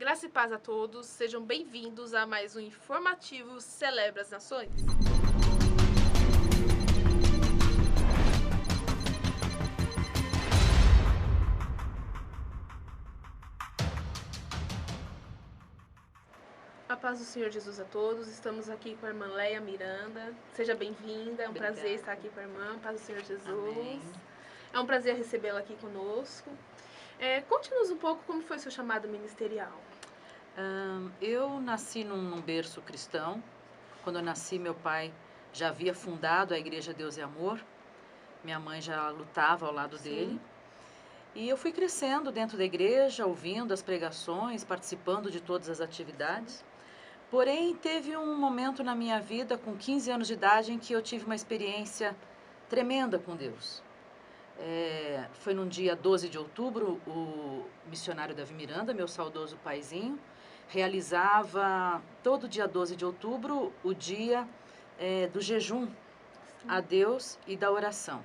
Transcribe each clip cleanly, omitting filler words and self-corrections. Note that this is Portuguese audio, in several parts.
Graça e paz a todos, sejam bem-vindos a mais um informativo Celebra as Nações. A paz do Senhor Jesus a todos, estamos aqui com a irmã Leia Miranda. Seja bem-vinda, é um prazer estar aqui com a irmã, paz do Senhor Jesus. Amém. É um prazer recebê-la aqui conosco. Conte-nos um pouco como foi seu chamado ministerial. Eu nasci num berço cristão. Quando eu nasci, meu pai já havia fundado a Igreja Deus e Amor. Minha mãe já lutava ao lado dele. E eu fui crescendo dentro da igreja, ouvindo as pregações, participando de todas as atividades. Porém, teve um momento na minha vida, com 15 anos de idade, em que eu tive uma experiência tremenda com Deus. Foi num dia 12 de outubro, o missionário Davi Miranda, meu saudoso paizinho, realizava todo dia 12 de outubro o dia do jejum a Deus e da oração.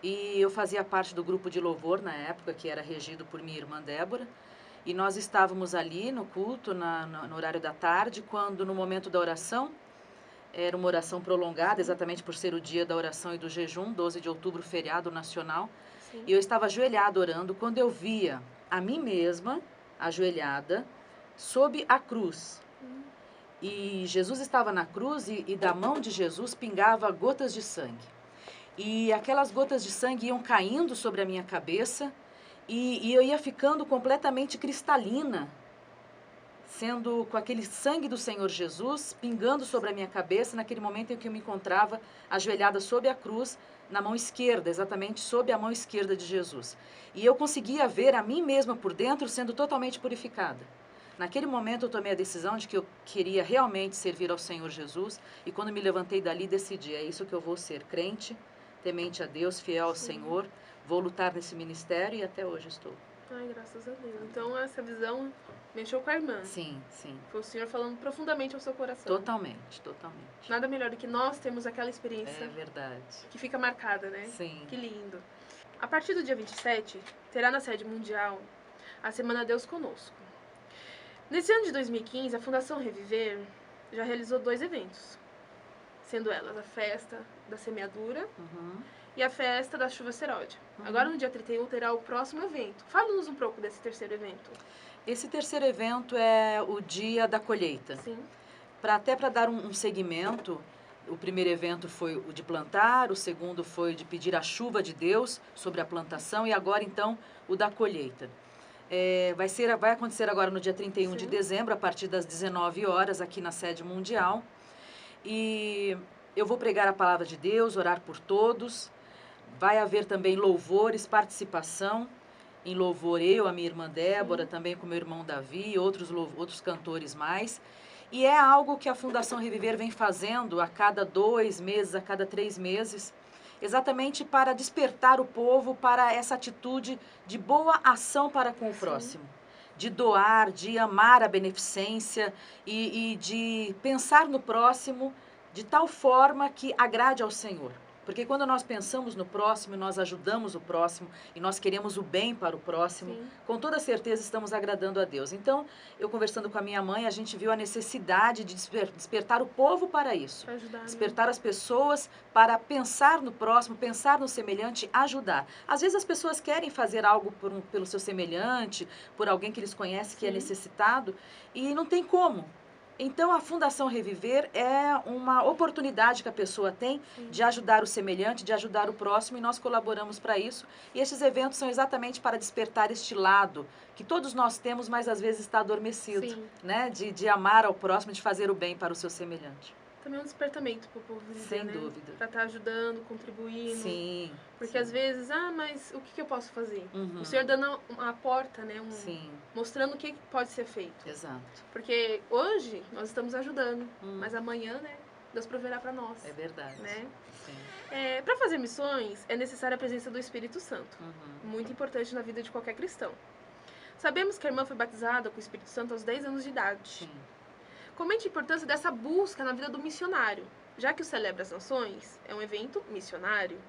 E eu fazia parte do grupo de louvor na época, que era regido por minha irmã Débora, e nós estávamos ali no culto, no horário da tarde, quando no momento da oração, era uma oração prolongada, exatamente por ser o dia da oração e do jejum, 12 de outubro, feriado nacional. Sim. E eu estava ajoelhada orando quando eu via a mim mesma, ajoelhada, sob a cruz. E Jesus estava na cruz e da mão de Jesus pingava gotas de sangue. E aquelas gotas de sangue iam caindo sobre a minha cabeça e eu ia ficando completamente cristalina, sendo com aquele sangue do Senhor Jesus pingando sobre a minha cabeça naquele momento em que eu me encontrava ajoelhada sob a cruz, na mão esquerda, exatamente sob a mão esquerda de Jesus. E eu conseguia ver a mim mesma por dentro sendo totalmente purificada. Naquele momento eu tomei a decisão de que eu queria realmente servir ao Senhor Jesus, e quando me levantei dali decidi, é isso que eu vou ser, crente, temente a Deus, fiel ao Senhor, vou lutar nesse ministério e até hoje estou. Ai, graças a Deus. Então essa visão mexeu com a irmã. Sim, sim. Foi o Senhor falando profundamente ao seu coração. Totalmente, totalmente. Nada melhor do que nós termos aquela experiência. É verdade. Que fica marcada, né? Sim. Que lindo. A partir do dia 27, terá na sede mundial a Semana Deus Conosco. Nesse ano de 2015, a Fundação Reviver já realizou 2 eventos, sendo elas a Festa da Semeadura e a Festa da Chuva Seródia. Agora, no dia 31, terá o próximo evento. Fale-nos um pouco desse terceiro evento. Esse terceiro evento é o Dia da Colheita. Sim. Até para dar um segmento, o primeiro evento foi o de plantar, o segundo foi de pedir a chuva de Deus sobre a plantação e agora, então, o da colheita. Vai acontecer agora no dia 31 de dezembro, a partir das 19 horas, aqui na sede mundial. E eu vou pregar a palavra de Deus, orar por todos. Vai haver também louvores, participação. Em louvor eu, a minha irmã Débora, também com meu irmão Davi, outros cantores mais. E é algo que a Fundação Reviver vem fazendo a cada 2 meses, a cada 3 meses, exatamente para despertar o povo para essa atitude de boa ação para com o próximo. De doar, de amar a beneficência e de pensar no próximo de tal forma que agrade ao Senhor. Porque quando nós pensamos no próximo, nós ajudamos o próximo e nós queremos o bem para o próximo, com toda certeza estamos agradando a Deus. Então, eu conversando com a minha mãe, a gente viu a necessidade de despertar o povo para isso. Para ajudar, despertar as pessoas para pensar no próximo, pensar no semelhante, ajudar. Às vezes as pessoas querem fazer algo pelo seu semelhante, por alguém que eles conhecem que é necessitado, e não tem como. Então, a Fundação Reviver é uma oportunidade que a pessoa tem de ajudar o semelhante, de ajudar o próximo, e nós colaboramos para isso. E esses eventos são exatamente para despertar este lado que todos nós temos, mas às vezes está adormecido, né? De amar ao próximo, de fazer o bem para o seu semelhante. Também é um despertamento para o povo viver, Sem dúvida. Para estar ajudando, contribuindo. Sim. Porque às vezes, mas o que eu posso fazer? O Senhor dando uma porta, né? Mostrando o que pode ser feito. Exato. Porque hoje nós estamos ajudando, mas amanhã, né? Deus proverá para nós. É verdade. Né? Sim. Para fazer missões é necessária a presença do Espírito Santo. Muito importante na vida de qualquer cristão. Sabemos que a irmã foi batizada com o Espírito Santo aos 10 anos de idade. Sim. Comente a importância dessa busca na vida do missionário, já que o Celebra as Nações é um evento missionário.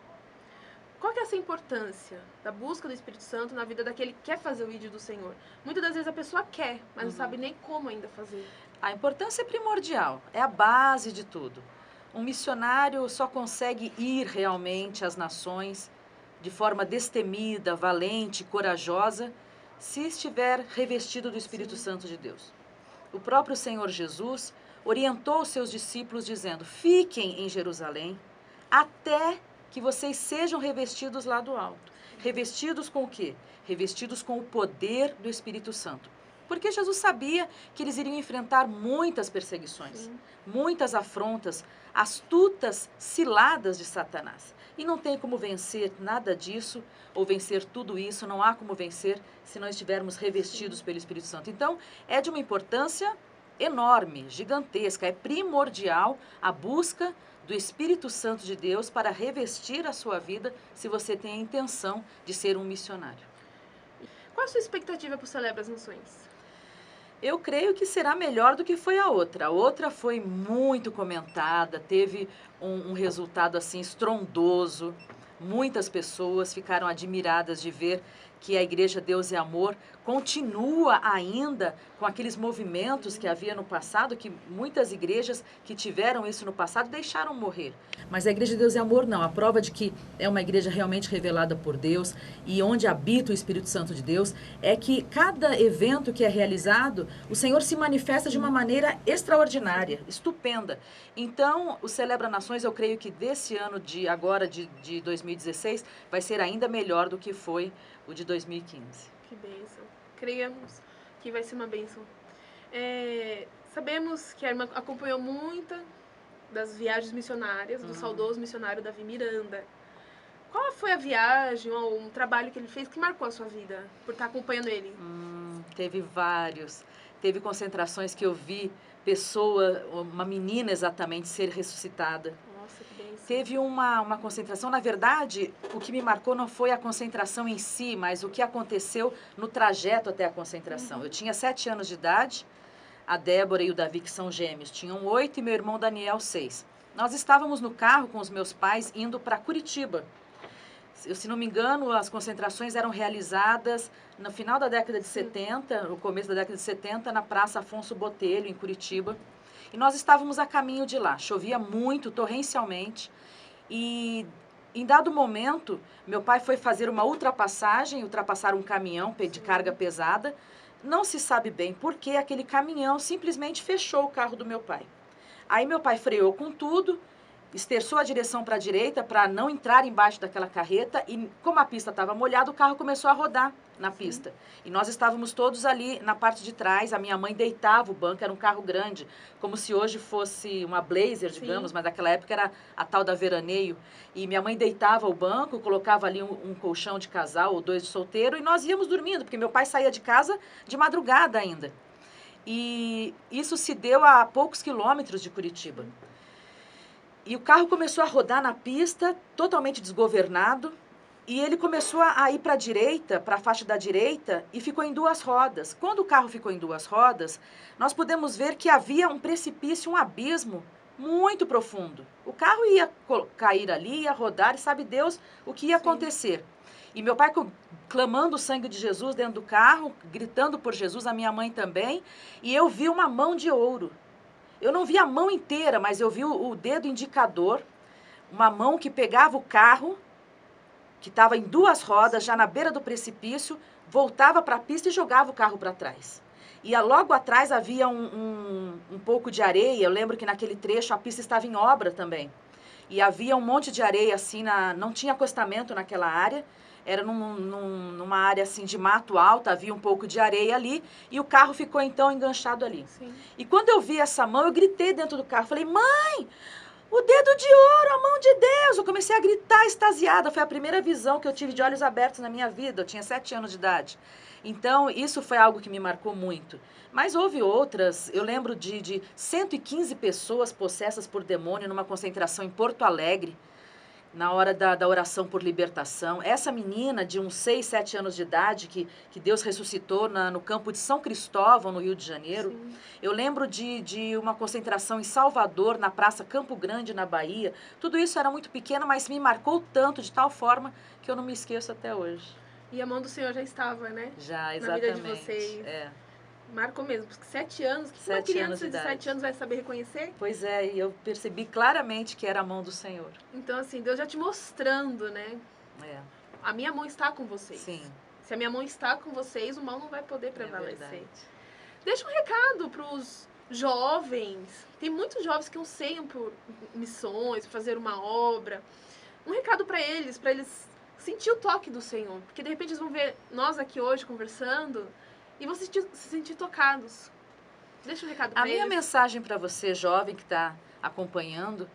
Qual que é essa importância da busca do Espírito Santo na vida daquele que quer fazer o ID do Senhor? Muitas das vezes a pessoa quer, mas não sabe nem como ainda fazer. A importância é primordial, é a base de tudo. Um missionário só consegue ir realmente às nações de forma destemida, valente, corajosa, se estiver revestido do Espírito Santo de Deus. O próprio Senhor Jesus orientou os seus discípulos dizendo: fiquem em Jerusalém até que vocês sejam revestidos lá do alto. Revestidos com o quê? Revestidos com o poder do Espírito Santo. Porque Jesus sabia que eles iriam enfrentar muitas perseguições, muitas afrontas, astutas ciladas de Satanás. E não tem como vencer nada disso, ou vencer tudo isso, não há como vencer se não estivermos revestidos pelo Espírito Santo. Então, é de uma importância enorme, gigantesca, é primordial a busca do Espírito Santo de Deus para revestir a sua vida se você tem a intenção de ser um missionário. Qual a sua expectativa para o Celebra as Nações? Eu creio que será melhor do que foi a outra. A outra foi muito comentada, teve um resultado assim estrondoso. Muitas pessoas ficaram admiradas de ver que a Igreja Deus é Amor continua ainda com aqueles movimentos que havia no passado, que muitas igrejas que tiveram isso no passado deixaram morrer. Mas a Igreja Deus é Amor não, a prova de que é uma igreja realmente revelada por Deus e onde habita o Espírito Santo de Deus, é que cada evento que é realizado, o Senhor se manifesta de uma maneira extraordinária, estupenda. Então, o Celebra Nações, eu creio que desse ano de agora, de 2016, vai ser ainda melhor do que foi o de 2015. Que bênção. Creemos que vai ser uma bênção. Sabemos que a irmã acompanhou muita das viagens missionárias do saudoso missionário Davi Miranda. Qual foi a viagem ou um trabalho que ele fez que marcou a sua vida por estar acompanhando ele? Teve vários. Teve concentrações que eu vi pessoa, uma menina exatamente, ser ressuscitada. Nossa, que bênção. Teve uma concentração, na verdade, o que me marcou não foi a concentração em si, mas o que aconteceu no trajeto até a concentração. Eu tinha 7 anos de idade, a Débora e o Davi, que são gêmeos, tinham 8 e meu irmão Daniel 6. Nós estávamos no carro com os meus pais indo para Curitiba. Se não me engano, as concentrações eram realizadas no final da década de 70, no começo da década de 70, na Praça Afonso Botelho, em Curitiba. E nós estávamos a caminho de lá. Chovia muito, torrencialmente. E, em dado momento, meu pai foi fazer uma ultrapassagem, ultrapassar um caminhão de carga pesada. Não se sabe bem por que aquele caminhão simplesmente fechou o carro do meu pai. Aí meu pai freou com tudo, esterçou a direção para a direita para não entrar embaixo daquela carreta e, como a pista estava molhada, o carro começou a rodar na pista. E nós estávamos todos ali na parte de trás, a minha mãe deitava o banco, era um carro grande, como se hoje fosse uma Blazer, digamos, mas naquela época era a tal da Veraneio. E minha mãe deitava o banco, colocava ali um colchão de casal ou 2 de solteiro e nós íamos dormindo, porque meu pai saía de casa de madrugada ainda. E isso se deu a poucos quilômetros de Curitiba. E o carro começou a rodar na pista, totalmente desgovernado, e ele começou a ir para a direita, para a faixa da direita, e ficou em 2 rodas. Quando o carro ficou em 2 rodas, nós pudemos ver que havia um precipício, um abismo muito profundo. O carro ia cair ali, ia rodar, e sabe Deus o que ia acontecer. E meu pai clamando o sangue de Jesus dentro do carro, gritando por Jesus, a minha mãe também, e eu vi uma mão de ouro. Eu não vi a mão inteira, mas eu vi o dedo indicador, uma mão que pegava o carro, que estava em 2 rodas, já na beira do precipício, voltava para a pista e jogava o carro para trás. E logo atrás havia um pouco de areia, eu lembro que naquele trecho a pista estava em obra também. E havia um monte de areia assim, não tinha acostamento naquela área, era numa área assim de mato alto, havia um pouco de areia ali, e o carro ficou então enganchado ali. Sim. E quando eu vi essa mão, eu gritei dentro do carro, falei: mãe, o dedo de ouro, a mão de Deus! Eu comecei a gritar extasiada, foi a primeira visão que eu tive de olhos abertos na minha vida, eu tinha 7 anos de idade. Então, isso foi algo que me marcou muito. Mas houve outras, eu lembro de 115 pessoas possessas por demônio numa concentração em Porto Alegre. na hora da oração por libertação. Essa menina de uns 6, 7 anos de idade, que Deus ressuscitou no campo de São Cristóvão, no Rio de Janeiro. Sim. Eu lembro de uma concentração em Salvador, na Praça Campo Grande, na Bahia. Tudo isso era muito pequeno, mas me marcou tanto, de tal forma, que eu não me esqueço até hoje. E a mão do Senhor já estava, né? Já, Na vida exatamente. de vocês. É. Marcou mesmo, porque 7 anos, que uma 7 anos criança de de idade. 7 anos vai saber reconhecer? Pois é, e eu percebi claramente que era a mão do Senhor. Então, assim, Deus já te mostrando, né? É, A minha mão está com vocês. sim, Se a minha mão está com vocês, o mal não vai poder é prevalecer. verdade. Deixa um recado para os jovens. Tem muitos jovens que anseiam por missões, por fazer uma obra. Um recado para eles sentir o toque do Senhor. Porque de repente eles vão ver nós aqui hoje conversando e vão se sentir tocados. Deixa um recado para A eles. minha mensagem para você, jovem que está acompanhando,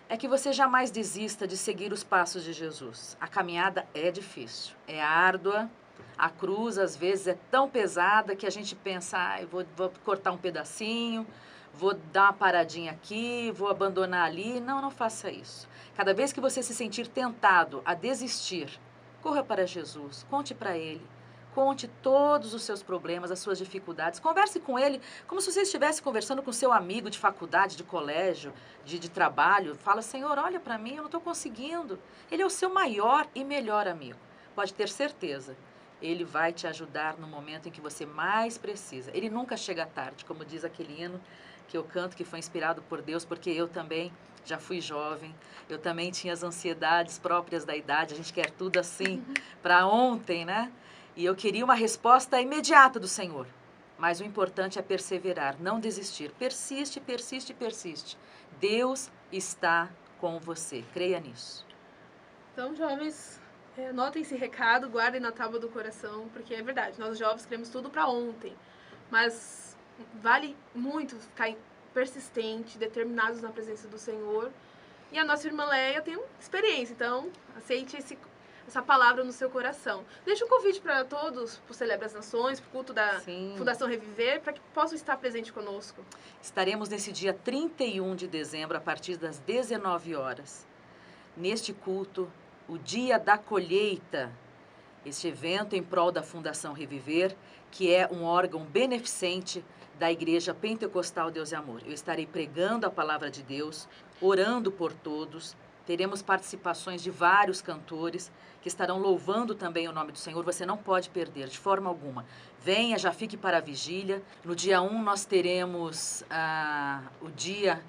é que você jamais desista de seguir os passos de Jesus. A caminhada é difícil, é árdua, a cruz às vezes é tão pesada que a gente pensa, vou cortar um pedacinho, vou dar uma paradinha aqui, vou abandonar ali. Não, não faça isso. Cada vez que você se sentir tentado a desistir, corra para Jesus, conte para Ele. Conte todos os seus problemas, as suas dificuldades. Converse com ele como se você estivesse conversando com seu amigo de faculdade, de colégio, de trabalho. Fala, Senhor, olha para mim, eu não estou conseguindo. Ele é o seu maior e melhor amigo. Pode ter certeza. Ele vai te ajudar no momento em que você mais precisa. Ele nunca chega tarde, como diz aquele hino que eu canto, que foi inspirado por Deus, porque eu também já fui jovem, eu também tinha as ansiedades próprias da idade, a gente quer tudo assim para ontem, né? E eu queria uma resposta imediata do Senhor. Mas o importante é perseverar, não desistir. Persiste, persiste, persiste. Deus está com você. Creia nisso. Então, jovens, anotem esse recado, guardem na tábua do coração, porque é verdade, nós jovens queremos tudo para ontem. Mas vale muito ficar persistente, determinados na presença do Senhor. E a nossa irmã Leia tem experiência, então aceite essa palavra no seu coração. Deixa um convite para todos, para o Celebra as Nações, para o culto da Sim. Fundação Reviver, para que possam estar presentes conosco. Estaremos nesse dia 31 de dezembro, a partir das 19 horas. Neste culto, o Dia da Colheita, este evento em prol da Fundação Reviver, que é um órgão beneficente da Igreja Pentecostal Deus e Amor. Eu estarei pregando a palavra de Deus, orando por todos. Teremos participações de vários cantores que estarão louvando também o nome do Senhor. Você não pode perder, de forma alguma. Venha, já fique para a vigília. No dia 1 nós teremos o Dia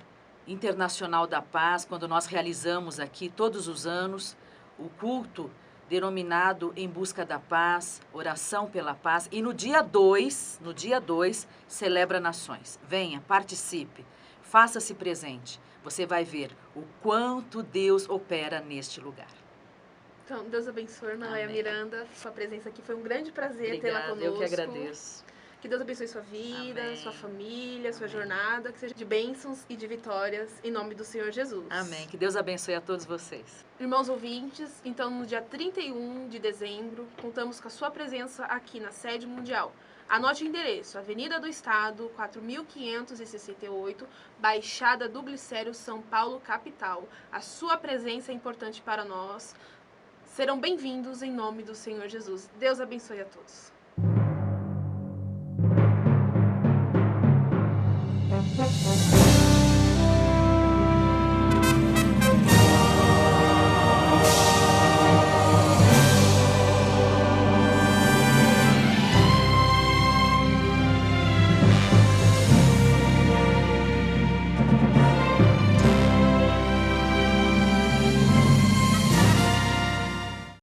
Internacional da Paz, quando nós realizamos aqui todos os anos o culto denominado Em Busca da Paz, Oração pela Paz. E no dia 2, celebra nações. Venha, participe, faça-se presente. Você vai ver o quanto Deus opera neste lugar. Então, Deus abençoe, irmã Leia Miranda. Sua presença aqui foi um grande prazer tê-la conosco. Eu que agradeço. Que Deus abençoe sua vida, Amém. sua família, sua Amém. jornada, que seja de bênçãos e de vitórias, em nome do Senhor Jesus. Amém. Que Deus abençoe a todos vocês. Irmãos ouvintes, então no dia 31 de dezembro, contamos com a sua presença aqui na sede mundial. Anote o endereço: Avenida do Estado, 4568, Baixada do Glicério, São Paulo, capital. A sua presença é importante para nós. Serão bem-vindos em nome do Senhor Jesus. Deus abençoe a todos.